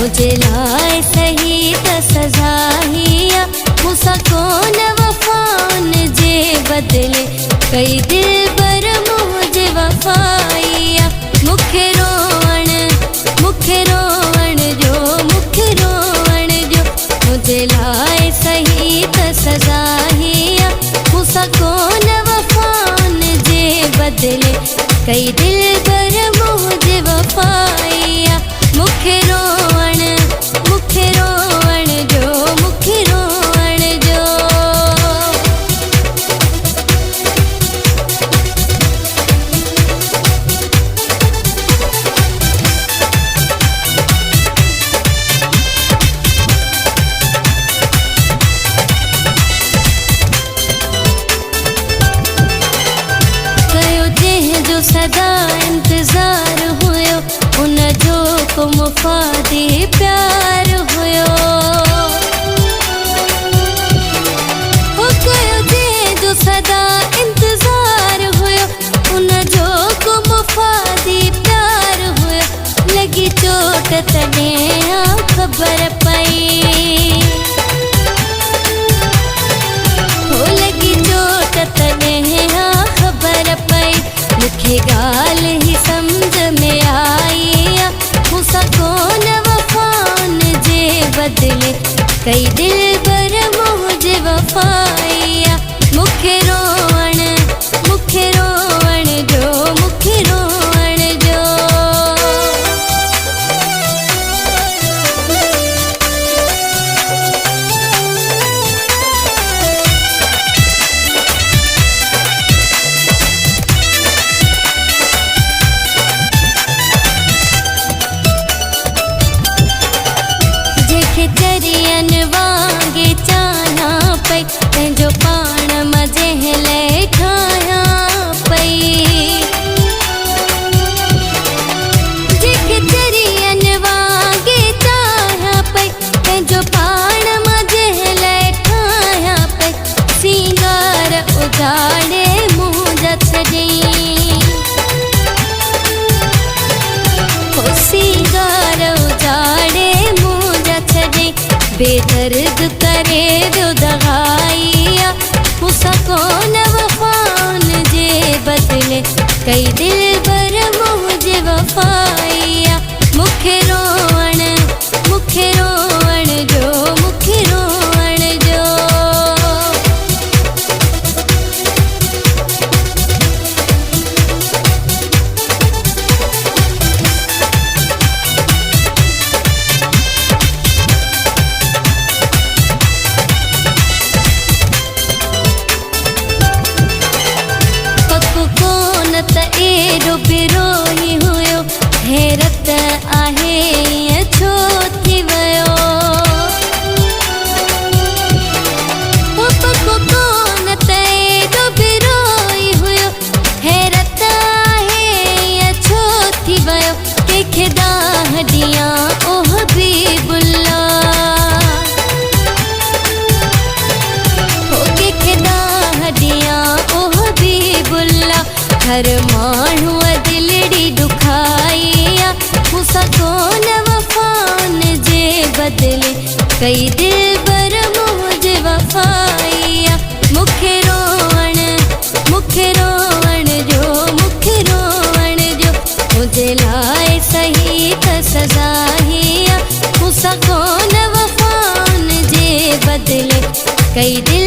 मुझे लाए सही त सजा हिया मूंसां कोन वफ़ाउन जे बदले कई दिल बर मुझे वफ़ाइया मुखे रोवण जो मुखे रोवण जो मुझे लाए सही त सजा हिया मूंसां कोन वफ़ाउन जे बदले कई दिल बर मुझे वफ़ाइया मुखे रोवण जो मुखे रोवण जो कयो जंहिंजो सदा इंतज़ार हुयो उन जो को मुफ़ादी प्यार हुयो हो कयो जंहिंजो सदा इंतज़ार हुयो उन जो को मुफ़ादी प्यार हुयो लगी चोट तॾहिं ख़बर पई हो लगी चोट तॾहिं ख़बर पई मूंखे ॻाल्हि ही सम्झ में आई मूंसां कोन वफ़ाउन जे बदले कई दिल बर मुझे वफ़ाइया मुखे रोवण जो मुखे रोवण जो चरियन वांगे चाहा पई पंहिंजो पाण मजे लाइ ठाहियां पई जेके चरियन वांगे चाहा पई पंहिंजो पाण मजे लाइ ठाहियां पई सिंगार उजाड़े मुंहिंजा छॾियईं हो सिंगार उजाड़े बेदर्द करे वियो दगाइया मूंसां कोन वफ़ाउन जे बदले कई दिल बर मुझे वफ़ाइया मुखे रोवण जो मुखे रोवण जो एॾो बिरोही हुयो हैरत आहे ईअं छो थी वियो पको कोन त एॾो बिरोही हुयो हैरत आहे ईअं छो थी वियो कंहिंखे दाह ॾियां ओह बि बुला हो कंहिंखे दाह ॾियां ओह बि बुला हर माण्हूअ दिलड़ी दुखाइया मूंसां कोन वफ़ाउन जे बदले कई दिल बर मुझे वफ़ाइया मुखे रोवण जो मुखे रोवण जो मुझे लाए सही त सजा हिया मूंसां कोन वफ़ाउन जे बदले कई दिल